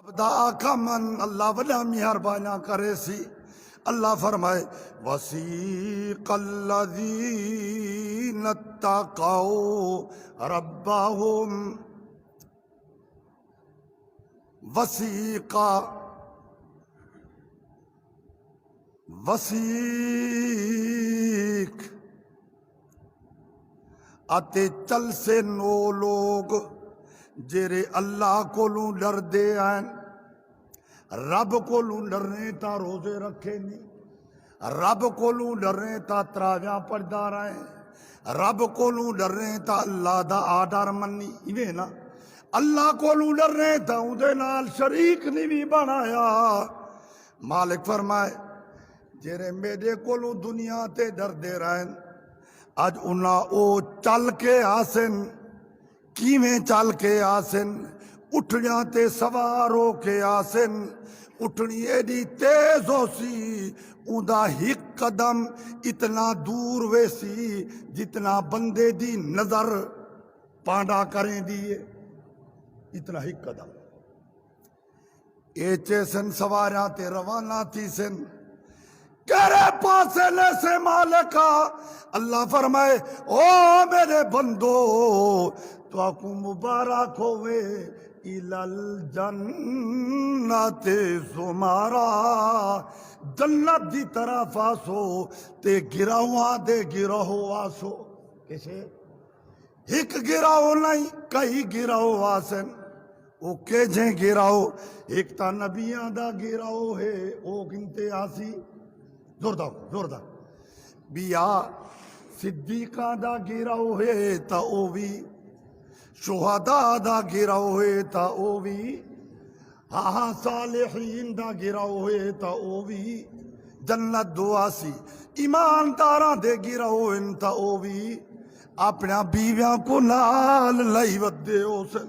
دا آقا من اللہ وڈا مہربانیاں کرے سی. اللہ فرمائے وسیق الذین اتقوا ربهم وسیق اتے چل سے نو لوگ جیرے اللہ کولوں ڈر دے ہیں. رب کولوں ڈرنے تا روزے رکھے نہیں, رب کولوں ڈرنے تا تراویاں پڑھدا رہے, رب کولوں ڈرنے تا اللہ دا آرڈر منی. ایویں نا اللہ کولوں ڈرنے تا اودے نال شریک نہیں بھی بنایا. مالک فرمائے جیرے میرے کولوں دنیا تے ڈر دے رہن اج انہاں او چل کے آسن. کیویں چل کے آسن؟ اٹھنیاں تے سوار ہو کے آسن. اٹھنی ایڈی تیز ہو سی اوندا ہک قدم اتنا دور ویسی جتنا بندے دی نظر پانڈا کریں دیئے. اتنا ہک قدم ایچے سن سواریاں تے روانہ تھی سن. کہرے پاسے لے سے مالکا اللہ فرمائے او میرے بندو تو آکو مبارک ہوئے الالجنت زمارا. جنت دی طرف آسو تے گراؤں دے گراؤ آسو. کسے ایک گراؤ نہیں کئی گراؤ آسن. او کہ جیں گراؤ ایک تا نبیاں دا گراؤ ہے او گنتے آسی زوردہ بیا صدیقہ دا گراؤ ہے تا او بھی شہداء دا گراؤ ہے تا او بھی ہاں صالحین دا گراؤ ہے تا او بھی جنت دعاسی. ایمانداراں دے گراؤ ہیں تا او بھی اپنے بیویاں کو نال لئی ودے ہو سن,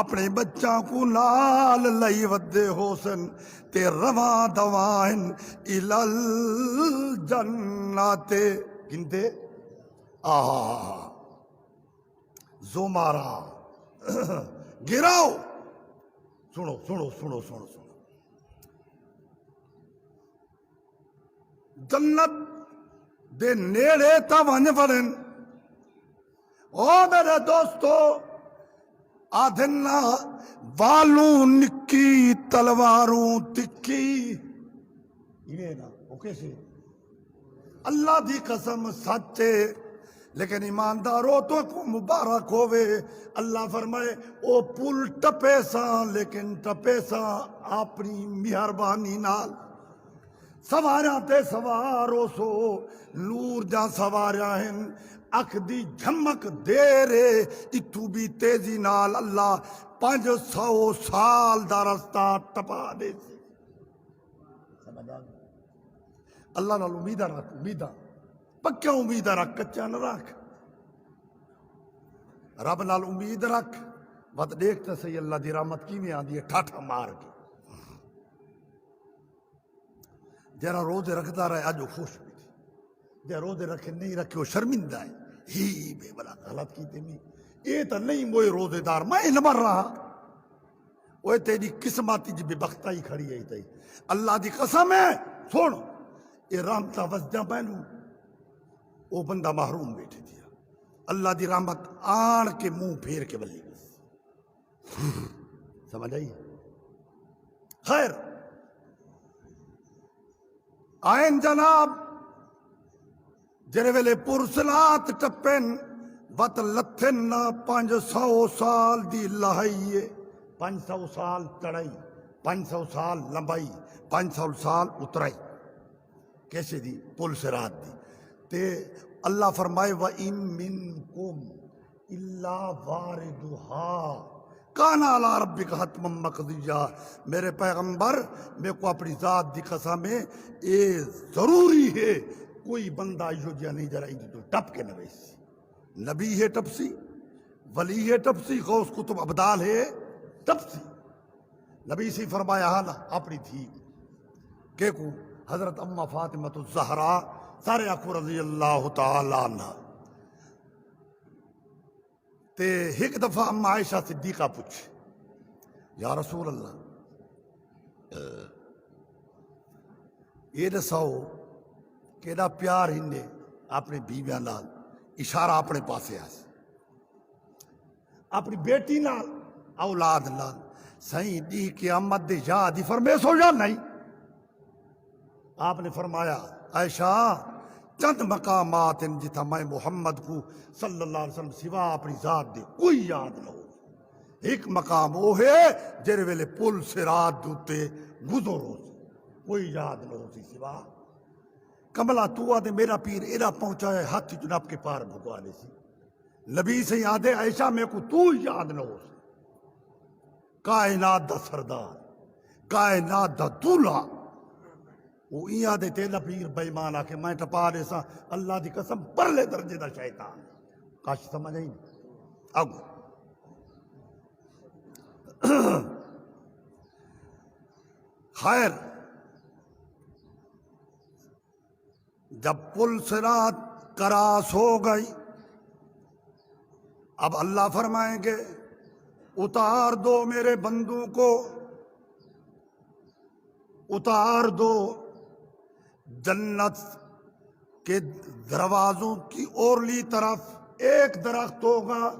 اپنے بچاں کو نال لئی ودے ہو سن تے رواں دوائن الالجنت گنتے زمارا. گراؤ سنو سنو سنو سنو سنو جنت دے نیڑے تا ون وڑن. او میرے دوستو آدھنا والوں نکی تلواروں تکی. یہ نا وہ کیسے اللہ دی قسم سچے لیکن ایماندارو تو کو مبارک ہوئے. اللہ فرمائے او پل ٹپے ساں لیکن ٹپے ساں اپنی مہربانی نال. سواریاں تے سوارو سو نور جا سواریاں ہیں اکھ دی جھمک دے رے اتو بھی تیزی نال اللہ 500 سال دا رستہ ٹپا دے سی. اللہ نال امیدہ رکھ, امیدہ پکیا امیدہ رکھ, کچا نہ رکھ. رب نال امید رکھ. بات دیکھتا سی اللہ دی رحمت کی میں آندی ہے ٹھاٹھا مار کے. جرا روزے رکھتا رہے آج وہ خوش بھی تھی, جرا روزے رکھے نہیں رکھے وہ شرمندہ ہے. ہی بے بلا غلط کی تیمی یہ تا نہیں موئے روزے دار میں نہ مر رہا. وہ تیری قسماتی جی بے بختہ ہی کھڑی ہے. اللہ دی قسم ہے سن یہ رحمتہ وزدہ پہنو وہ بندہ محروم بیٹھے دیا. اللہ دی رحمت آن کے منہ پھیر کے بلی بس. سمجھ آئی خیر. آئین جناب جرے ویلے پرسلات ٹپن وط لتھن نا 500 سال دی لہائیے. 500 سال چڑھائی, 500 سال لمبائی, 500 سال اترائی. کیسے دی پل سرات دی تے اللہ فرمائے وَإِن مِّنكُمْ إِلَّا وَارِدُهَا کَانَ عَلَىٰ رَبِّكَ حَتْمًا مَّقْضِيًّا. میرے پیغمبر میں کو اپنی ذات دی قسم ہے اے ضروری ہے کوئی بندہ جو جا نہیں جرائی دی تو ٹپ کے نہ بیسی. نبی ہے ٹپسی, ولی ہے ٹپسی, غوث کتب ابدال ہے ٹپسی. نبی سے فرمایا حالا اپنی تھی کہ کو حضرت اماں فاطمہ الزہرا سارے آکھو رضی اللہ تعالیٰ عنہ تے ایک دفعہ اماں عائشہ صدیقہ پوچھ یا رسول اللہ یہ دساؤ کیڑا پیار ہنے اپنی بیویاں نال اشارہ اپنے پاسے آس اپنی بیٹی نال اولاد نال سائیں دی قیامت دے یاد ہی فرمیس ہو یا نہیں؟ آپ نے فرمایا عائشہ چند مقامات ہیں جتا میں محمد کو صلی اللہ علیہ وسلم سوا اپنی ذات دے کوئی یاد نہ ہو. ایک مقام وہ ہے جرے ویلے پل صراط دوتے گزر ہو کوئی یاد نہ ہو سی سوا کملا تو آدھے میرا پیر ایرا پہنچا ہے ہاتھ جناب کے پار بھگوا لے سی. نبی سے یاد ہے عائشہ میں کو تو یاد نہ ہو سی. کائنات دا سردار کائنات دا دولہ وہ ایاں دے تیلا پیر بیمان آ کے میں ٹپا دے سا اللہ دی قسم پرلے درجے دا شیطان کاش سمجھ آئی اگو خیر جب پل صراط کراس ہو گئی اب اللہ فرمائیں گے اتار دو میرے بندوں کو اتار دو. جنت کے دروازوں کی اورلی طرف ایک درخت ہوگا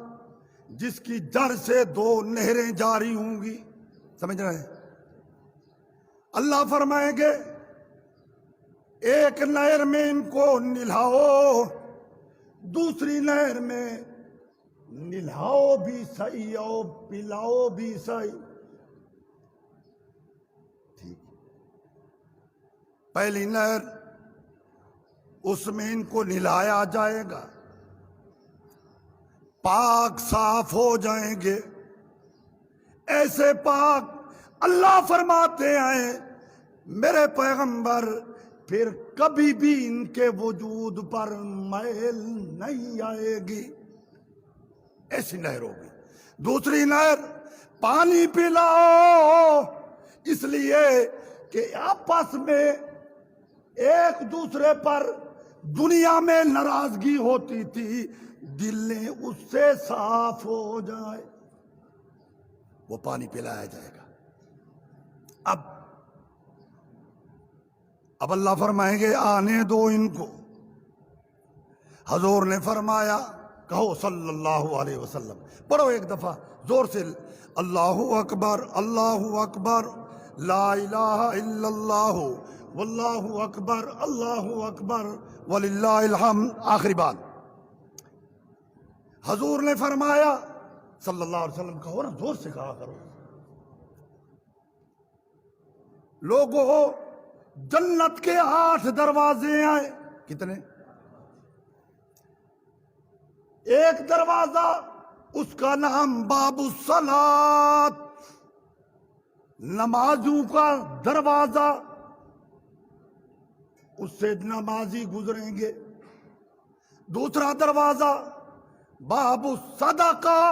جس کی جڑ سے 2 نہریں جاری ہوں گی. سمجھ رہے ہیں؟ اللہ فرمائیں گے ایک نہر میں ان کو نہلاؤ دوسری نہر میں نہلاؤ بھی صحیح اور پلاؤ بھی صحیح. پہلی نہر اس میں ان کو نہلایا جائے گا پاک صاف ہو جائیں گے ایسے پاک اللہ فرماتے ہیں میرے پیغمبر پھر کبھی بھی ان کے وجود پر میل نہیں آئے گی. ایسی نہر ہوگی. دوسری نہر پانی پلاؤ اس لیے کہ آپس میں ایک دوسرے پر دنیا میں ناراضگی ہوتی تھی دلیں اس سے صاف ہو جائے وہ پانی پلایا جائے گا. اب اللہ فرمائیں گے آنے دو ان کو. حضور نے فرمایا کہو صلی اللہ علیہ وسلم پڑھو ایک دفعہ زور سے اللہ اکبر لا الہ الا اللہ واللہ اکبر اللہ اکبر وللہ الحمد. آخری بات حضور نے فرمایا صلی اللہ علیہ وسلم کہو نا زور سے کہا کرو. لوگوں جنت کے 8 دروازے ہیں. کتنے؟ ایک دروازہ اس کا نام باب الصلاۃ نمازوں کا دروازہ اس سے نمازی گزریں گے. دوسرا دروازہ باب الصدقہ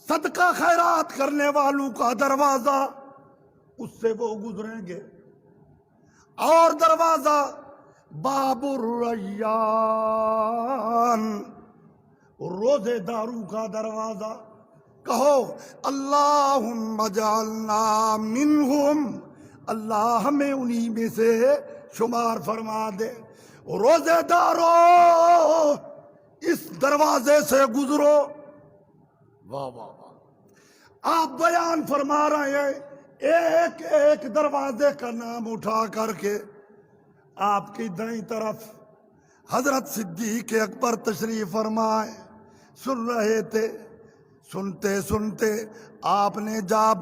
صدقہ خیرات کرنے والوں کا دروازہ اس سے وہ گزریں گے. اور دروازہ باب الریان روزے داروں کا دروازہ. کہو اللہم اجعلنا منہم اللہ ہمیں انہی میں سے شمار فرما دے. روزے دارو اس دروازے سے گزرو. واہ واہ واہ. آپ بیان فرما رہے ہیں ایک ایک دروازے کا نام اٹھا کر کے. آپ کی دائیں طرف حضرت صدیق اکبر تشریف فرمائے سن رہے تھے. سنتے سنتے آپ نے جب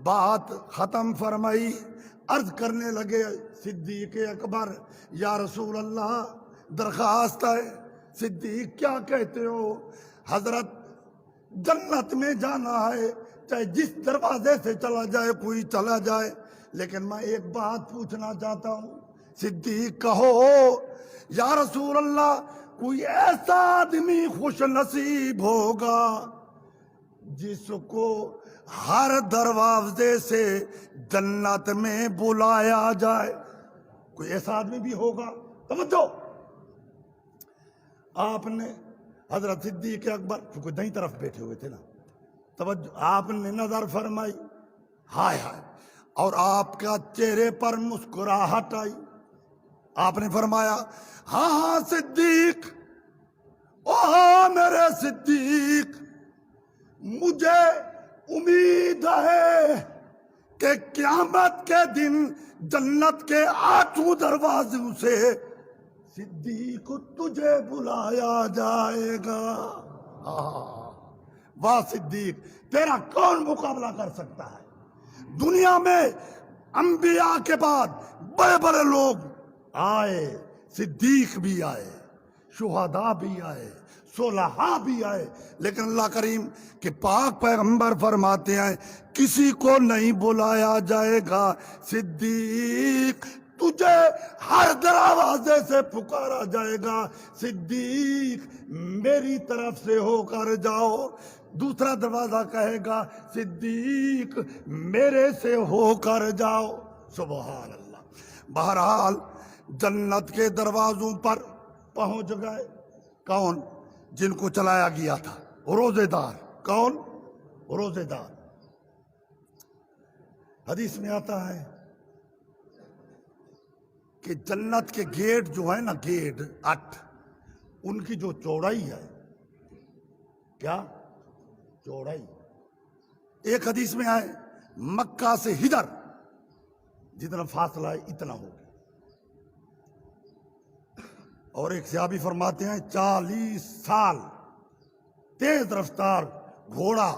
بات ختم فرمائی عرض کرنے لگے صدیق اکبر یا رسول اللہ درخواست ہے. صدیق کیا کہتے ہو؟ حضرت جنت میں جانا ہے چاہے جس دروازے سے چلا جائے کوئی چلا جائے لیکن میں ایک بات پوچھنا چاہتا ہوں. صدیق کہو یا رسول اللہ کوئی ایسا آدمی خوش نصیب ہوگا جس کو ہر دروازے سے جنت میں بلایا جائے. کوئی ایسا آدمی بھی ہوگا؟ توجہ. آپ نے حضرت صدیق اکبر کیونکہ دائیں طرف بیٹھے ہوئے تھے نا توجہ آپ نے نظر فرمائی ہائے ہائے اور آپ کا چہرے پر مسکراہٹ آئی. آپ نے فرمایا ہاں ہاں صدیق، او ہاں میرے صدیق، مجھے امید ہے کہ قیامت کے دن جنت کے 8 دروازوں سے صدیق تجھے بلایا جائے گا. واہ صدیق، تیرا کون مقابلہ کر سکتا ہے؟ دنیا میں انبیاء کے بعد بڑے بڑے لوگ آئے، صدیق بھی آئے، شہداء بھی آئے، صلحاء بھی آئے، لیکن اللہ کریم کہ پاک پیغمبر فرماتے ہیں کسی کو نہیں بلایا جائے گا. صدیق تجھے ہر دروازے سے پکارا جائے گا، صدیق میری طرف سے ہو کر جاؤ. دوسرا دروازہ کہے گا صدیق میرے سے ہو کر جاؤ. سبحان اللہ. بہرحال جنت کے دروازوں پر پہنچ گئے. کون؟ جن کو چلایا گیا تھا، روزے دار. کون؟ روزے دار. حدیث میں آتا ہے کہ جنت کے گیٹ جو ہے نا، گیٹ 8، ان کی جو چوڑائی ہے، کیا چوڑائی، ایک حدیث میں آئے مکہ سے ادھر جتنا فاصلہ ہے اتنا ہوگا. اور ایک صحابی فرماتے ہیں 40 سال تیز رفتار گھوڑا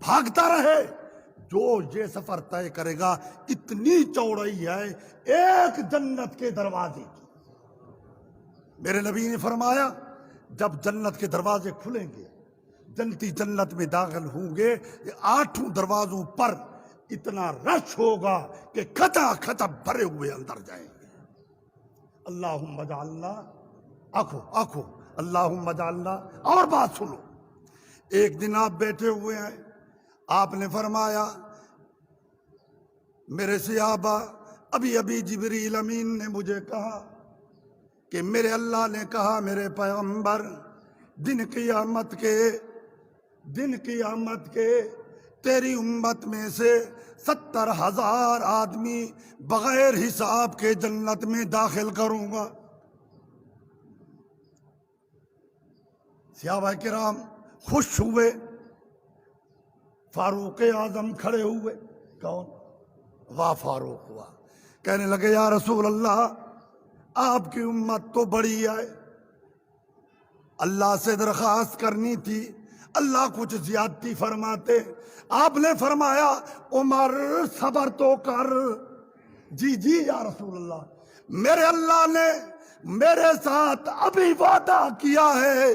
بھاگتا رہے، جو یہ سفر طے کرے گا اتنی چوڑائی ہے ایک جنت کے دروازے کی. میرے نبی نے فرمایا جب جنت کے دروازے کھلیں گے، جنتی جنت میں داخل ہوں گے، 8 دروازوں پر اتنا رش ہوگا کہ کھچا کھچا بھرے ہوئے اندر جائیں گے. اللہم اجعلنا، آنکھو اللہم اجعلنا. اور بات سنو، ایک دن آپ بیٹھے ہوئے ہیں، آپ نے فرمایا میرے صحابہ، ابھی جبریل امین نے مجھے کہا کہ میرے اللہ نے کہا میرے پیغمبر دن قیامت کے تیری امت میں سے 70,000 آدمی بغیر حساب کے جنت میں داخل کروں گا. صحابہ کرام خوش ہوئے. فاروق اعظم کھڑے ہوئے. کون؟ واہ فاروق ہوا. کہنے لگے یا رسول اللہ، آپ کی امت تو بڑی ہے، اللہ سے درخواست کرنی تھی، اللہ کچھ زیادتی فرماتے. آپ نے فرمایا عمر صبر تو کر. جی یا رسول اللہ، میرے اللہ نے میرے ساتھ ابھی وعدہ کیا ہے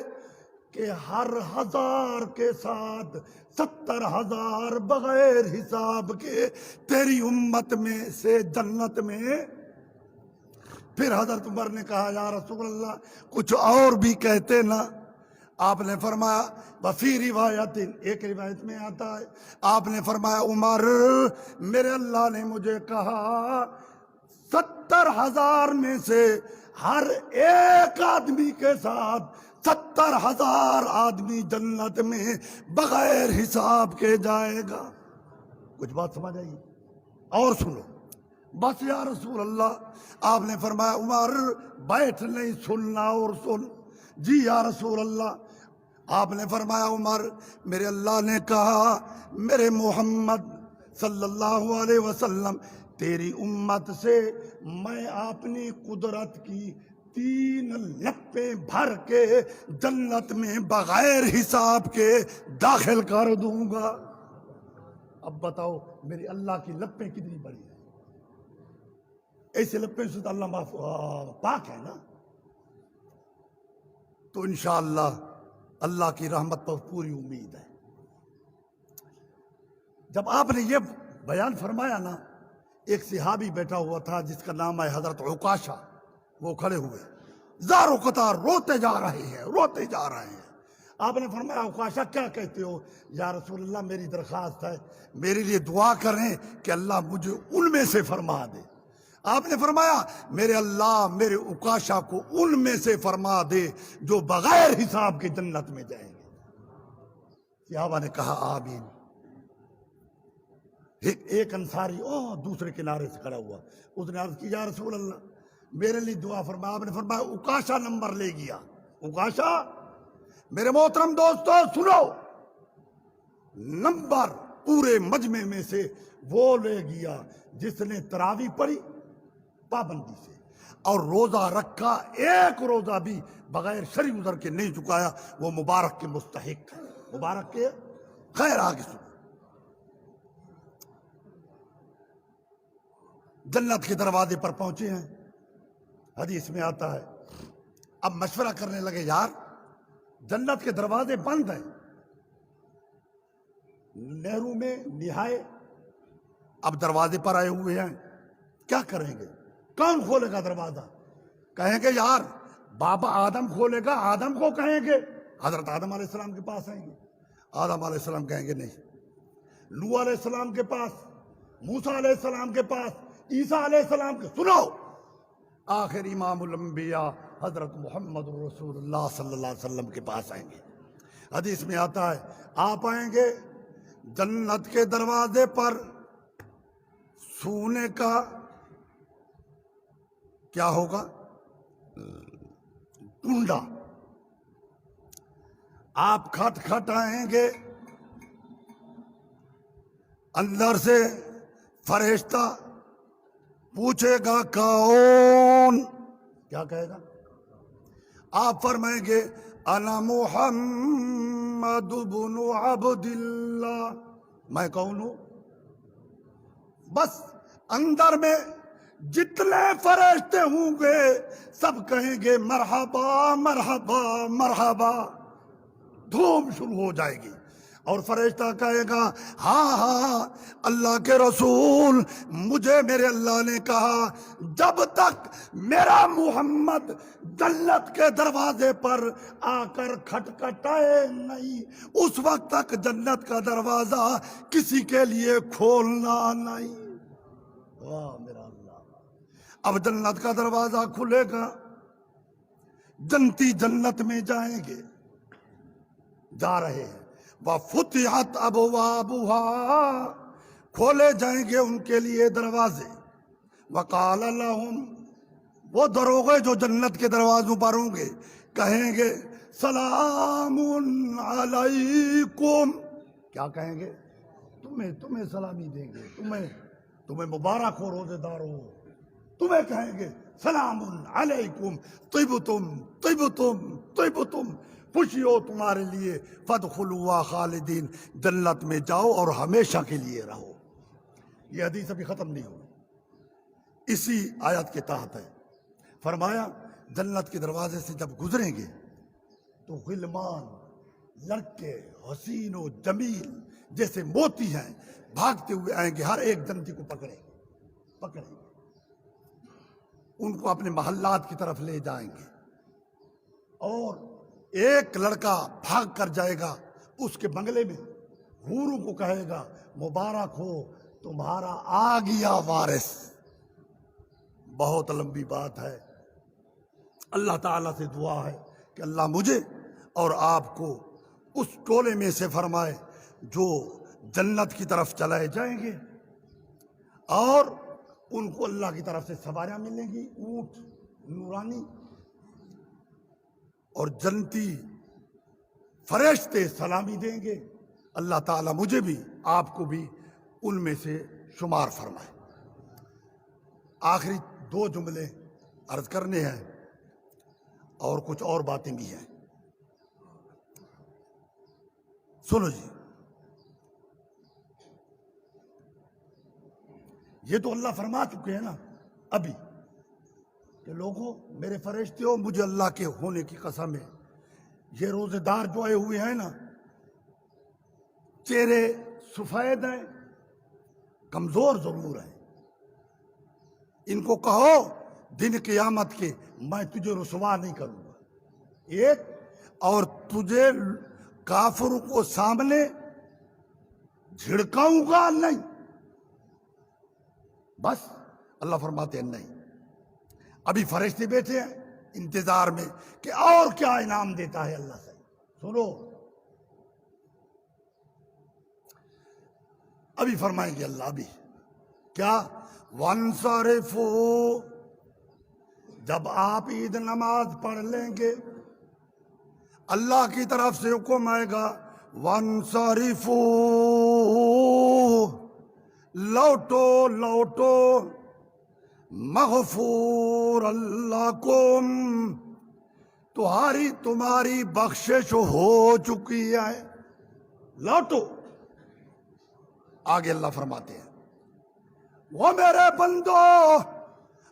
کہ ہر 1000 کے ساتھ 70,000 بغیر حساب کے تیری امت میں سے جنت میں. پھر حضرت عمر نے کہا یا رسول اللہ کچھ اور بھی کہتے نا. آپ نے فرمایا وفی روایت، ایک روایت میں آتا ہے آپ نے فرمایا عمر میرے اللہ نے مجھے کہا 70,000 میں سے ہر ایک آدمی کے ساتھ 70,000 آدمی جنت میں بغیر حساب کے جائے گا. کچھ بات سمجھ آئی؟ اور سنو بس یا رسول اللہ. آپ نے فرمایا عمر بیٹھ نہیں، سننا اور سن. جی یا رسول اللہ. آپ نے فرمایا عمر میرے اللہ نے کہا میرے محمد صلی اللہ علیہ وسلم تیری امت سے میں اپنی قدرت کی 3 لپیں بھر کے جنت میں بغیر حساب کے داخل کر دوں گا. اب بتاؤ میری اللہ کی لپیں کتنی بڑی ہیں؟ ایسے لپیں سے تو اللہ پاک ہے نا. تو انشاءاللہ اللہ کی رحمت پر پوری امید ہے. جب آپ نے یہ بیان فرمایا نا، ایک صحابی بیٹھا ہوا تھا جس کا نام ہے حضرت عکاشہ. وہ کھڑے ہوئے زار و قطار روتے جا رہے ہیں. آپ نے فرمایا عکاشہ کیا کہتے ہو؟ یا رسول اللہ میری درخواست ہے میرے لیے دعا کریں کہ اللہ مجھے ان میں سے فرما دے. آپ نے فرمایا میرے اللہ میرے عکاشہ کو ان میں سے فرما دے جو بغیر حساب کے جنت میں جائیں گے. صحابہ نے کہا آمین. ایک انصاری دوسرے کنارے سے کھڑا ہوا، اس نے عرض کی یا رسول اللہ میرے لیے دعا فرمایا۔ آپ نے فرمایا اکاشا نمبر لے گیا۔ اکاشا، میرے محترم دوستو سنو، نمبر پورے مجمع میں سے وہ لے گیا جس نے تراویح پڑھی پابندی سے اور روزہ رکھا، ایک روزہ بھی بغیر شرعی عذر کے نہیں چکایا، وہ مبارک کے مستحق ہے۔ مبارک کے خیر آگے سنو، جنت کے دروازے پر پہنچے ہیں، حدیث میں آتا ہے اب مشورہ کرنے لگے یار جنت کے دروازے بند ہیں، نہروں میں نہائے، اب دروازے پر آئے ہوئے ہیں، کیا کریں گے؟ کون کھولے گا دروازہ؟ کہیں گے یار بابا آدم کھولے گا، آدم کو کہیں گے، حضرت آدم علیہ السلام کے پاس آئیں گے، آدم علیہ السلام کہیں گے نہیں، نوح علیہ السلام کے پاس، موسیٰ علیہ السلام کے پاس، عیسیٰ علیہ السلام کے، سنو، آخر امام الانبیاء حضرت محمد رسول اللہ صلی اللہ علیہ وسلم کے پاس آئیں گے۔ حدیث میں آتا ہے آپ آئیں گے، جنت کے دروازے پر سونے کا کیا ہوگا؟ کنڈا، آپ کھٹ کھٹ آئیں گے، اندر سے فرشتہ پوچھے گا کون؟ کیا کہے گا؟ آپ فرمائیں گے انا محمد بن عبد اللہ، میں کون ہوں؟ بس اندر میں جتنے فرشتے ہوں گے سب کہیں گے مرحبا مرحبا مرحبا، دھوم شروع ہو جائے گی، اور فرشتہ کہے گا ہاں ہاں اللہ کے رسول، مجھے میرے اللہ نے کہا جب تک میرا محمد جنت کے دروازے پر آ کر کھٹکھٹائے نہیں اس وقت تک جنت کا دروازہ کسی کے لیے کھولنا نہیں۔ واہ میرا اللہ، اب جنت کا دروازہ کھلے گا، جنتی جنت میں جائیں گے، جا رہے ہیں، وَفُتِحَتْ أَبْوَابُهَا، کھولے جائیں گے ان کے لیے دروازے، وَقَالَ لَهُمْ، وہ دروغے جو جنت کے دروازوں پر ہوں گے کہیں گے سلام علیکم، کیا کہیں گے؟ تمہیں سلامی دیں گے، تمہیں مبارک ہو روزے دار ہو، تمہیں کہیں گے سلام علیکم طبتم طبتم طبتم، خوشی ہو تمہارے لیے، فادخلوا خالدین، جنت میں جاؤ اور ہمیشہ کے لیے رہو۔ یہ حدیث ابھی ختم نہیں ہوئی، اسی آیت کے تحت ہے، فرمایا جنت کے دروازے سے جب گزریں گے تو غلمان، لڑکے حسین و جمیل جیسے موتی ہیں بھاگتے ہوئے آئیں گے، ہر ایک جنتی کو پکڑیں گے، ان کو اپنے محلات کی طرف لے جائیں گے، اور ایک لڑکا بھاگ کر جائے گا اس کے بنگلے میں، حوروں کو کہے گا مبارک ہو تمہارا آ گیا وارث۔ بہت لمبی بات ہے، اللہ تعالیٰ سے دعا ہے کہ اللہ مجھے اور آپ کو اس ٹولے میں سے فرمائے جو جنت کی طرف چلائے جائیں گے، اور ان کو اللہ کی طرف سے سواریاں ملیں گی، اونٹ نورانی، اور جنتی فرشتے سلامی دیں گے۔ اللہ تعالیٰ مجھے بھی آپ کو بھی ان میں سے شمار فرمائے۔ آخری 2 جملے عرض کرنے ہیں اور کچھ اور باتیں بھی ہیں، سنو جی۔ یہ تو اللہ فرما چکے ہیں نا ابھی کہ لوگوں میرے فرشتے ہو، مجھے اللہ کے ہونے کی قسم ہے، یہ روزے دار جو آئے ہوئے ہیں نا، چہرے سفید ہیں، کمزور ضرور ہیں، ان کو کہو دن قیامت کے میں تجھے رسوا نہیں کروں گا، ایک، اور تجھے کافروں کو سامنے جھڑکاؤں گا نہیں، بس اللہ فرماتے ہیں نہیں۔ ابھی فرشتے بیٹھے ہیں انتظار میں کہ اور کیا انعام دیتا ہے اللہ سے، سنو۔ ابھی فرمائیں گے اللہ بھی کیا؟ وانصرفو، جب آپ عید نماز پڑھ لیں گے اللہ کی طرف سے حکم آئے گا وانصرفو، لوٹو لوٹو، مغفور لکم، تمہاری بخشش ہو چکی ہے، لوٹو۔ آگے اللہ فرماتے ہیں وہ میرے بندو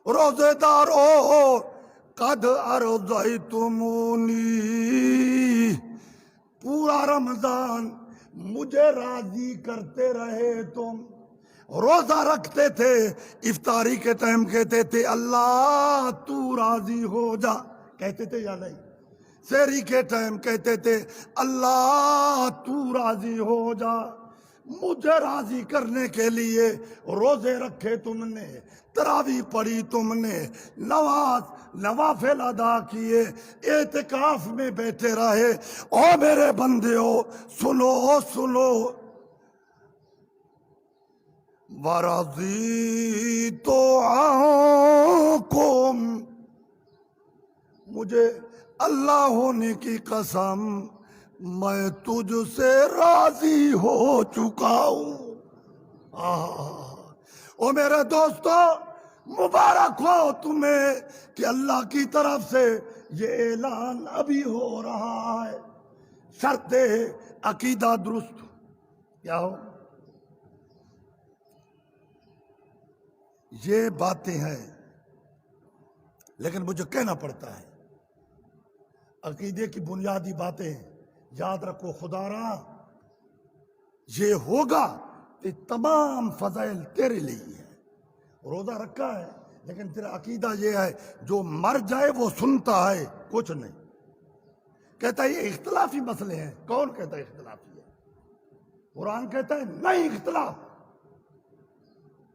روزے دارو قد ارضیتمونی، پورا رمضان مجھے راضی کرتے رہے تم، روزہ رکھتے تھے، افطاری کے ٹائم کہتے تھے اللہ تو راضی ہو جا، کہتے تھے یا نہیں؟ سحری کے ٹائم کہتے تھے اللہ تو راضی ہو جا، مجھے راضی کرنے کے لیے روزے رکھے تم نے، تراویح پڑھی تم نے، نوافل ادا کیے، اعتکاف میں بیٹھے رہے۔ او میرے بندیو سنو سنو، وَرَضِيتُ عَنكُمْ، مجھے اللہ ہونے کی قسم میں تجھ سے راضی ہو چکا ہوں۔ او میرے دوستو مبارک ہو تمہیں کہ اللہ کی طرف سے یہ اعلان ابھی ہو رہا ہے، شرط ہے عقیدہ درست کیا ہو۔ یہ باتیں ہیں لیکن مجھے کہنا پڑتا ہے، عقیدے کی بنیادی باتیں یاد رکھو، خدا را یہ ہوگا کہ تمام فضائل تیرے لیے ہے۔ روزہ رکھا ہے لیکن تیرا عقیدہ یہ ہے جو مر جائے وہ سنتا ہے، کچھ نہیں کہتا ہے یہ اختلافی مسئلے ہیں۔ کون کہتا ہے اختلافی ہے؟ قرآن کہتا ہے نہیں اختلاف،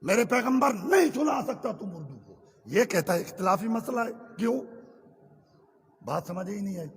میرے پیغمبر نہیں سنا سکتا تم اردو کو، یہ کہتا ہے اختلافی مسئلہ ہے۔ کیوں؟ بات سمجھ ہی نہیں آئی۔